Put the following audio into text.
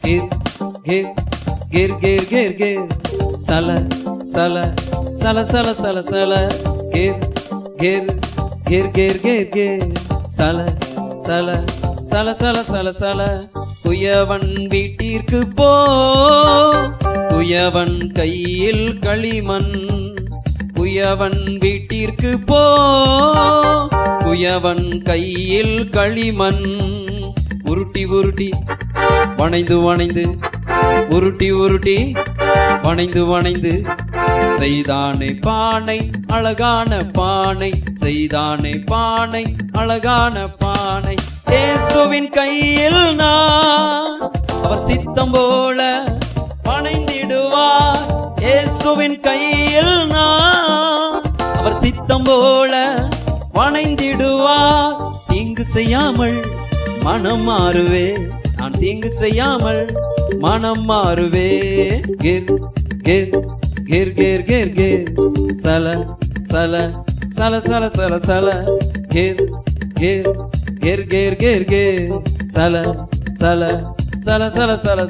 கிர் கிர் கிர் கிர் கிர் கிர் சல சல சல சல சல சல கிர் கிர் கிர் கிர் கிர் கிர் சல சல சல சல சல சல குயவன் வீட்டிற்கு போ குயவன் கையில் களிமண் குயவன் வீட்டிற்கு போ குயவன் கையில் களிமண் உருட்டி உருட்டி வணைந்து வணைந்து உருட்டி உருட்டி வணைந்து வணைந்து செய்தானே பானை அழகான பானை செய்தானே பானை அழகான பானை இயேசுவின் கையில் நான் அவர் சித்தம் போல வணைந்திடுவார் இயேசுவின் கையில் நான் அவர் சித்தம் போல வணைந்திடுவார் தீங்கு செய்யாமல் மனம் மாறுவே நான் தீங்கு செய்யாமல் மனம் மாறுவே கிர் கிர் கிர் கிர் கிர் கிர் சல சல சல சல சல சல கிர் கிர் கிர் கிர் கிர் கிர் சல சல சல சல சல